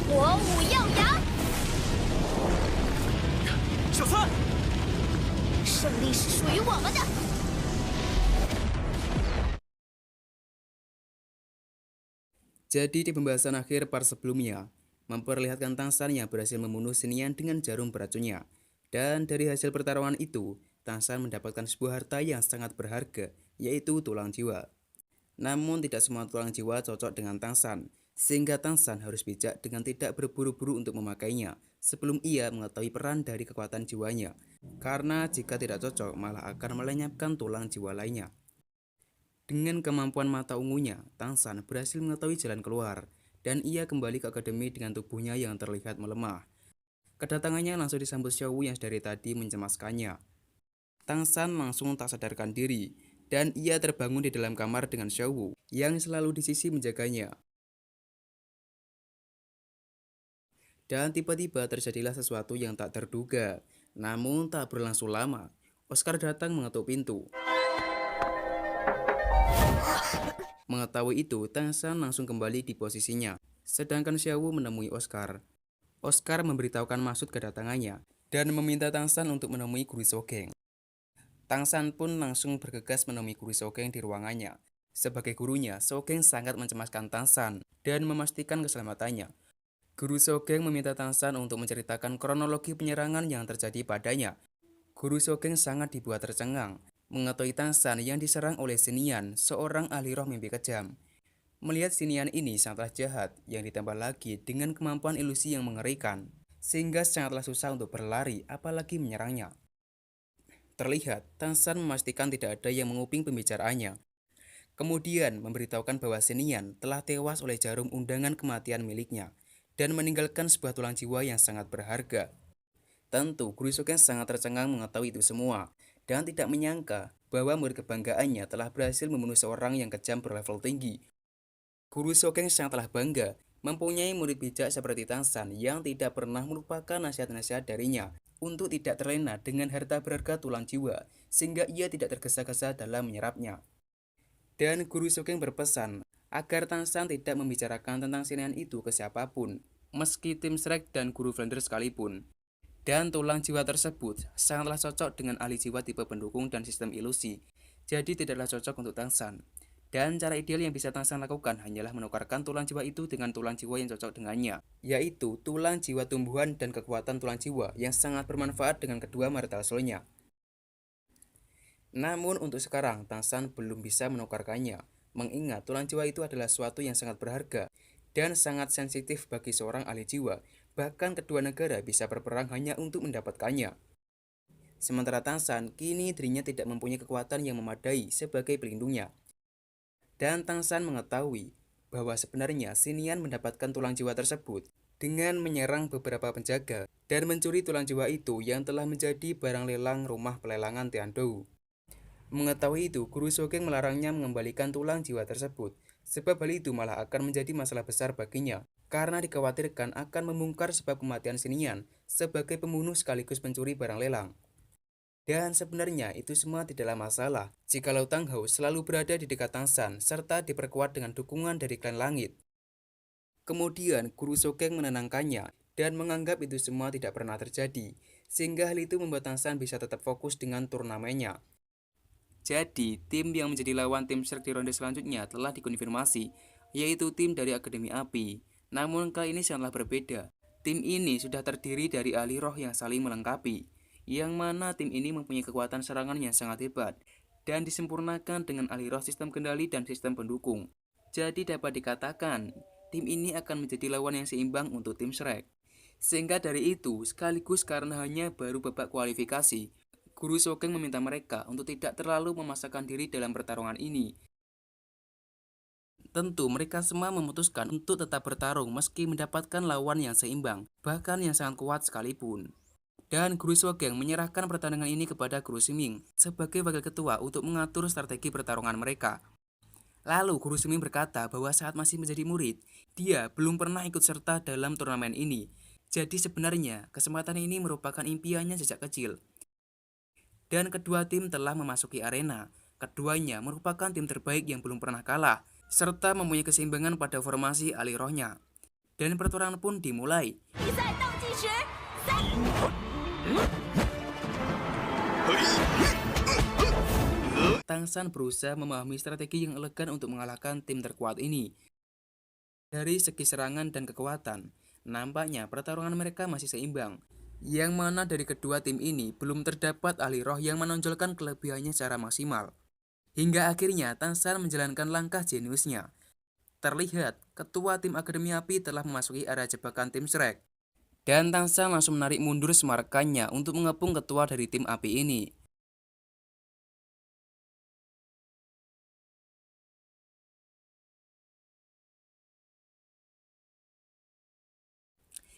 火舞耀阳，小三，胜利是属于我们的。Jadi di pembahasan akhir part sebelumnya, memperlihatkan Tangsan yang berhasil membunuh Senian dengan jarum beracunnya. Dan dari hasil pertarungan itu, Tangsan mendapatkan sebuah harta yang sangat berharga, yaitu tulang jiwa. Namun tidak semua tulang jiwa cocok dengan Tangsan, sehingga Tangsan harus bijak dengan tidak berburu-buru untuk memakainya, sebelum ia mengetahui peran dari kekuatan jiwanya. Karena jika tidak cocok, malah akan melenyapkan tulang jiwa lainnya. Dengan kemampuan mata ungunya, Tangsan berhasil mengetahui jalan keluar, dan ia kembali ke akademi dengan tubuhnya yang terlihat melemah. Kedatangannya langsung disambut Xiaowu yang dari tadi mencemaskannya. Tangsan langsung tak sadarkan diri, dan ia terbangun di dalam kamar dengan Xiaowu yang selalu di sisi menjaganya. Dan tiba-tiba terjadilah sesuatu yang tak terduga. Namun tak berlangsung lama, Oscar datang mengetuk pintu. Mengetahui itu, Tangsan langsung kembali di posisinya. Sedangkan Xiaowu menemui Oscar. Oscar memberitahukan maksud kedatangannya dan meminta Tangsan untuk menemui Guru Shokeng. Tangsan pun langsung bergegas menemui Guru Shokeng di ruangannya. Sebagai gurunya, Shokeng sangat mencemaskan Tangsan dan memastikan keselamatannya. Guru Shokeng meminta Tangsan untuk menceritakan kronologi penyerangan yang terjadi padanya. Guru Shokeng sangat dibuat tercengang mengetahui Tangsan yang diserang oleh Sinian, seorang ahli roh mimpi kejam. Melihat Sinian ini sangatlah jahat, yang ditambah lagi dengan kemampuan ilusi yang mengerikan, sehingga sangatlah susah untuk berlari, apalagi menyerangnya. Terlihat, Tangsan memastikan tidak ada yang menguping pembicaraannya. Kemudian memberitahukan bahwa Sinian telah tewas oleh jarum undangan kematian miliknya, dan meninggalkan sebuah tulang jiwa yang sangat berharga. Tentu, Guru Shokeng sangat tercengang mengetahui itu semua, dan tidak menyangka bahwa murid kebanggaannya telah berhasil membunuh seorang yang kejam berlevel tinggi. Guru Shokeng sangatlah bangga mempunyai murid bijak seperti Tangsan yang tidak pernah melupakan nasihat-nasihat darinya untuk tidak terlena dengan harta berharga tulang jiwa, sehingga ia tidak tergesa-gesa dalam menyerapnya. Dan Guru Shokeng berpesan agar Tangsan tidak membicarakan tentang Sinian itu ke siapapun, meski tim Shrek dan Guru Flounder sekalipun. Dan tulang jiwa tersebut sangatlah cocok dengan ahli jiwa tipe pendukung dan sistem ilusi, jadi tidaklah cocok untuk Tangsan. Dan cara ideal yang bisa Tangsan lakukan hanyalah menukarkan tulang jiwa itu dengan tulang jiwa yang cocok dengannya, yaitu tulang jiwa tumbuhan dan kekuatan tulang jiwa yang sangat bermanfaat dengan kedua marital soul-nya. Namun untuk sekarang Tangsan belum bisa menukarkannya, mengingat tulang jiwa itu adalah sesuatu yang sangat berharga dan sangat sensitif bagi seorang ahli jiwa. Bahkan kedua negara bisa berperang hanya untuk mendapatkannya. Sementara Tangsan kini dirinya tidak mempunyai kekuatan yang memadai sebagai pelindungnya. Dan Tangsan mengetahui bahwa sebenarnya Sinian mendapatkan tulang jiwa tersebut dengan menyerang beberapa penjaga dan mencuri tulang jiwa itu yang telah menjadi barang lelang rumah pelelangan Tiandou. Mengetahui itu, Guru Shokeng melarangnya mengembalikan tulang jiwa tersebut, sebab hal itu malah akan menjadi masalah besar baginya, karena dikhawatirkan akan membongkar sebab kematian Sinian sebagai pembunuh sekaligus pencuri barang lelang. Dan sebenarnya itu semua tidaklah masalah jikalau Tang Hao selalu berada di dekat Tangsan serta diperkuat dengan dukungan dari klan langit. Kemudian Guru Shokeng menenangkannya dan menganggap itu semua tidak pernah terjadi, sehingga hal itu membuat Tangsan bisa tetap fokus dengan turnamennya. Jadi, tim yang menjadi lawan tim Shrek di ronde selanjutnya telah dikonfirmasi, yaitu tim dari Akademi Api. Namun kali ini sangatlah berbeda. Tim ini sudah terdiri dari ahli roh yang saling melengkapi, yang mana tim ini mempunyai kekuatan serangan yang sangat hebat, dan disempurnakan dengan ahli roh sistem kendali dan sistem pendukung. Jadi dapat dikatakan, tim ini akan menjadi lawan yang seimbang untuk tim Shrek. Sehingga dari itu, sekaligus karena hanya baru babak kualifikasi, Guru Shokeng meminta mereka untuk tidak terlalu memaksakan diri dalam pertarungan ini. Tentu mereka semua memutuskan untuk tetap bertarung meski mendapatkan lawan yang seimbang, bahkan yang sangat kuat sekalipun. Dan Guru Shokeng menyerahkan pertandingan ini kepada Guru Siming sebagai wakil ketua untuk mengatur strategi pertarungan mereka. Lalu Guru Siming berkata bahwa saat masih menjadi murid, dia belum pernah ikut serta dalam turnamen ini. Jadi sebenarnya kesempatan ini merupakan impiannya sejak kecil. Dan kedua tim telah memasuki arena. Keduanya merupakan tim terbaik yang belum pernah kalah, serta mempunyai keseimbangan pada formasi ahli rohnya. dan pertarungan pun dimulai. 比赛倒计时3、Tangsan berusaha memahami strategi yang elegan untuk mengalahkan tim terkuat ini. Dari segi serangan dan kekuatan, nampaknya pertarungan mereka masih seimbang. Yang mana dari kedua tim ini belum terdapat ahli roh yang menonjolkan kelebihannya secara maksimal. Hingga akhirnya Tangsan menjalankan langkah jeniusnya. Terlihat, ketua tim Akademi Api telah memasuki area jebakan tim Shrek. Dan Tangsan langsung menarik mundur semarakannya untuk mengepung ketua dari tim api ini.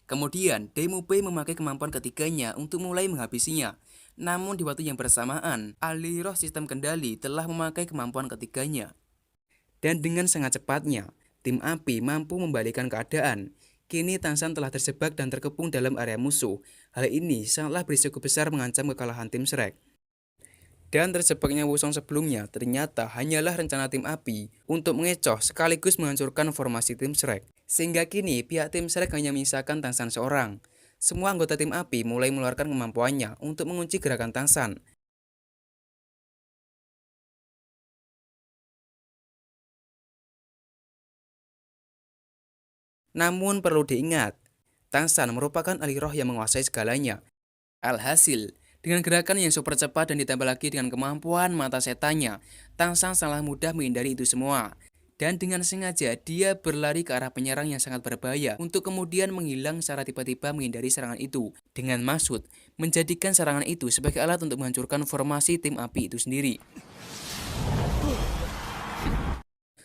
Kemudian, Demupei memakai kemampuan ketiganya untuk mulai menghabisinya. Namun di waktu yang bersamaan, ahli roh sistem kendali telah memakai kemampuan ketiganya. Dan dengan sangat cepatnya, tim api mampu membalikkan keadaan. Kini Tangsan telah terjebak dan terkepung dalam area musuh. Hal ini sangatlah berisiko besar mengancam kekalahan tim Shrek. Dan terjebaknya Wusong sebelumnya ternyata hanyalah rencana tim api untuk mengecoh sekaligus menghancurkan formasi tim Shrek. Sehingga kini pihak tim Shrek hanya menyisakan Tangsan seorang. Semua anggota tim api mulai mengeluarkan kemampuannya untuk mengunci gerakan Tangsan. Namun perlu diingat, Tangsan merupakan ahli roh yang menguasai segalanya. Alhasil, dengan gerakan yang super cepat dan ditambah lagi dengan kemampuan mata setannya, Tangsan sangat mudah menghindari itu semua. Dan dengan sengaja dia berlari ke arah penyerang yang sangat berbahaya untuk kemudian menghilang secara tiba-tiba menghindari serangan itu. Dengan maksud, menjadikan serangan itu sebagai alat untuk menghancurkan formasi tim api itu sendiri.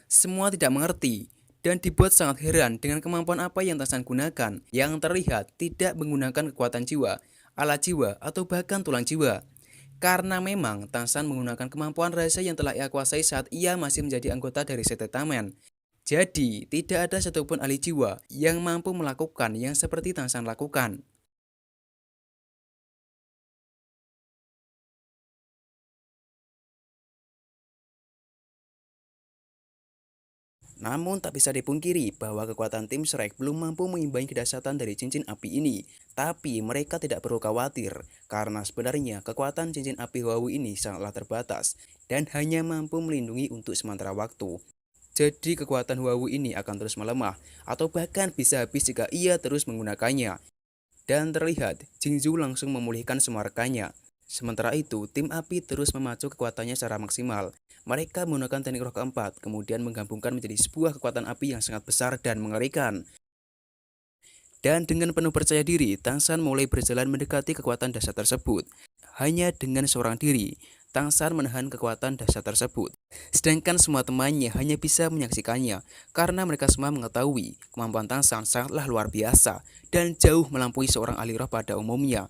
Semua tidak mengerti dan dibuat sangat heran dengan kemampuan apa yang Tangsan gunakan yang terlihat tidak menggunakan kekuatan jiwa, alat jiwa, atau bahkan tulang jiwa. Karena memang Tangsan menggunakan kemampuan rahasia yang telah ia kuasai saat ia masih menjadi anggota dari Setetamen. Jadi, tidak ada satupun ahli jiwa yang mampu melakukan yang seperti Tangsan lakukan. Namun tak bisa dipungkiri bahwa kekuatan tim Shrek belum mampu mengimbangi kedahsyatan dari cincin api ini. Tapi mereka tidak perlu khawatir, karena sebenarnya kekuatan cincin api Huawu ini sangatlah terbatas dan hanya mampu melindungi untuk sementara waktu. Jadi kekuatan Huawu ini akan terus melemah, atau bahkan bisa habis jika ia terus menggunakannya. Dan terlihat, Jingzhou langsung memulihkan semua rekannya. Sementara itu, tim api terus memacu kekuatannya secara maksimal. Mereka menggunakan teknik roh keempat, kemudian menggabungkan menjadi sebuah kekuatan api yang sangat besar dan mengerikan. Dan dengan penuh percaya diri, Tangsan mulai berjalan mendekati kekuatan dahsyat tersebut. Hanya dengan seorang diri, Tangsan menahan kekuatan dahsyat tersebut. Sedangkan semua temannya hanya bisa menyaksikannya, karena mereka semua mengetahui kemampuan Tangsan sangatlah luar biasa dan jauh melampaui seorang ahli roh pada umumnya.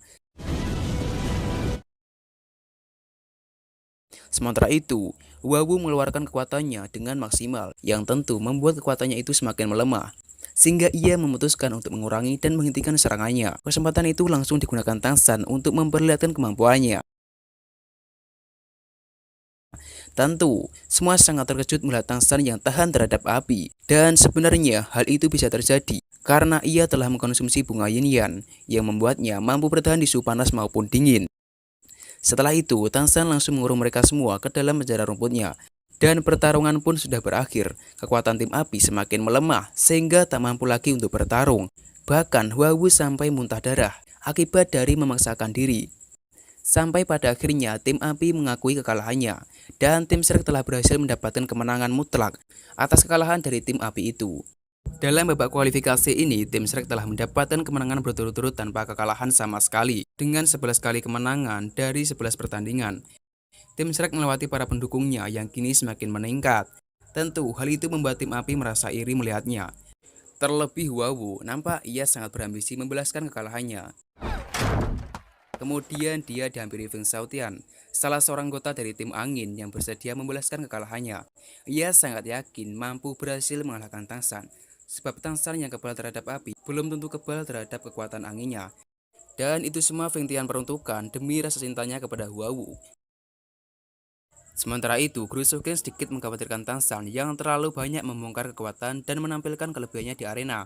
Sementara itu, Huawu mengeluarkan kekuatannya dengan maksimal, yang tentu membuat kekuatannya itu semakin melemah. Sehingga ia memutuskan untuk mengurangi dan menghentikan serangannya. Kesempatan itu langsung digunakan Tangsan untuk memperlihatkan kemampuannya. Tentu, semua sangat terkejut melihat Tangsan yang tahan terhadap api. Dan sebenarnya hal itu bisa terjadi karena ia telah mengkonsumsi bunga yin-yan yang membuatnya mampu bertahan di suhu panas maupun dingin. Setelah itu, Tangsan langsung mengurung mereka semua ke dalam penjara rumputnya. Dan pertarungan pun sudah berakhir. Kekuatan tim api semakin melemah sehingga tak mampu lagi untuk bertarung. Bahkan Huawu sampai muntah darah akibat dari memaksakan diri. Sampai pada akhirnya tim api mengakui kekalahannya. Dan tim Shrek telah berhasil mendapatkan kemenangan mutlak atas kekalahan dari tim api itu. Dalam babak kualifikasi ini, tim Shrek telah mendapatkan kemenangan berturut-turut tanpa kekalahan sama sekali, dengan 11 kali kemenangan dari 11 pertandingan. Tim Shrek melewati para pendukungnya yang kini semakin meningkat. Tentu, hal itu membuat tim api merasa iri melihatnya. Terlebih Huawu, nampak ia sangat berambisi membalaskan kekalahannya. Kemudian dia dihampiri Feng Xiaotian, salah seorang anggota dari tim angin yang bersedia membalaskan kekalahannya. Ia sangat yakin mampu berhasil mengalahkan Tangsan, sebab Tangsan yang kebal terhadap api belum tentu kebal terhadap kekuatan anginnya. Dan itu semua Feng Tian peruntukkan demi rasa cintanya kepada Huawu. Sementara itu, Guru Shouken sedikit mengkhawatirkan Tangsan yang terlalu banyak membongkar kekuatan dan menampilkan kelebihannya di arena.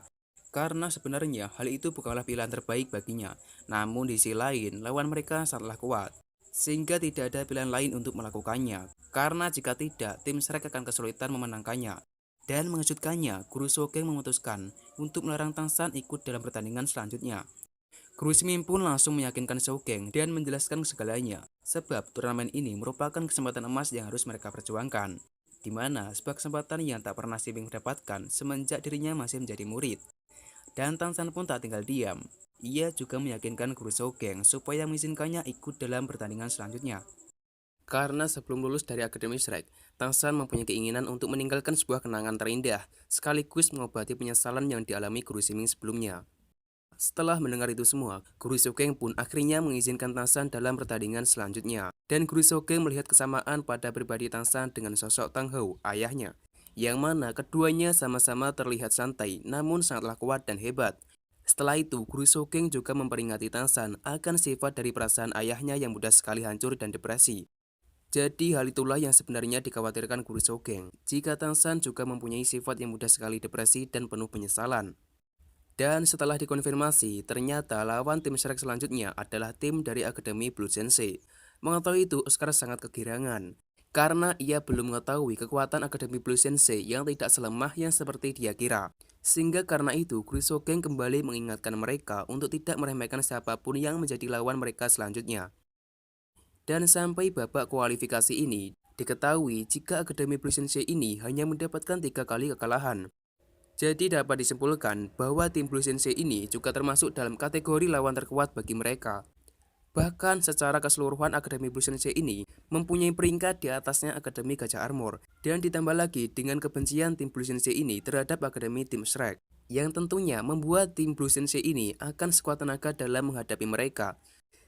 Karena sebenarnya hal itu bukanlah pilihan terbaik baginya. Namun di sisi lain, lawan mereka sangatlah kuat. Sehingga tidak ada pilihan lain untuk melakukannya. Karena jika tidak, tim Shrek akan kesulitan memenangkannya. Dan mengejutkannya, Guru Sogeng memutuskan untuk melarang Tangsan ikut dalam pertandingan selanjutnya. Guru Simin pun langsung meyakinkan Sogeng dan menjelaskan segalanya. Sebab turnamen ini merupakan kesempatan emas yang harus mereka perjuangkan. Di mana sebuah kesempatan yang tak pernah Sibing dapatkan semenjak dirinya masih menjadi murid. Dan Tansan pun tak tinggal diam. Ia juga meyakinkan Guru Sogeng supaya mengizinkannya ikut dalam pertandingan selanjutnya. Karena sebelum lulus dari Akademi Shrek, Tansan mempunyai keinginan untuk meninggalkan sebuah kenangan terindah, sekaligus mengobati penyesalan yang dialami Guru Siming sebelumnya. Setelah mendengar itu semua, Guru Sogeng pun akhirnya mengizinkan Tansan dalam pertandingan selanjutnya. Dan Guru Sogeng melihat kesamaan pada pribadi Tansan dengan sosok Tang Hou, ayahnya, yang mana keduanya sama-sama terlihat santai namun sangatlah kuat dan hebat. Setelah itu, Guru Sogeng juga memperingati Tansan akan sifat dari perasaan ayahnya yang mudah sekali hancur dan depresi. Jadi hal itulah yang sebenarnya dikhawatirkan Guru Sogeng, jika Tansan juga mempunyai sifat yang mudah sekali depresi dan penuh penyesalan. Dan setelah dikonfirmasi, ternyata lawan tim Shrek selanjutnya adalah tim dari Akademi Blue Sensei. Mengetahui itu, Oscar sangat kegirangan, karena ia belum mengetahui kekuatan Akademi Blue Sensei yang tidak selemah yang seperti dia kira. Sehingga karena itu, Guru Sogeng kembali mengingatkan mereka untuk tidak meremehkan siapapun yang menjadi lawan mereka selanjutnya. Dan sampai babak kualifikasi ini, diketahui jika Akademi Blue Sensei ini hanya mendapatkan 3 kali kekalahan. Jadi dapat disimpulkan bahwa tim Blue Sensei ini juga termasuk dalam kategori lawan terkuat bagi mereka. Bahkan secara keseluruhan Akademi Blue Sensei ini mempunyai peringkat di atasnya Akademi Gajah Armor. Dan ditambah lagi dengan kebencian tim Blue Sensei ini terhadap Akademi tim Shrek, yang tentunya membuat tim Blue Sensei ini akan sekuat tenaga dalam menghadapi mereka.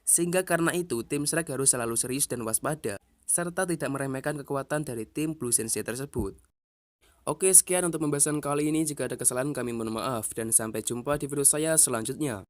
Sehingga karena itu tim Shrek harus selalu serius dan waspada, serta tidak meremehkan kekuatan dari tim Blue Sensei tersebut. Oke, sekian untuk pembahasan kali ini. Jika ada kesalahan kami mohon maaf dan sampai jumpa di video saya selanjutnya.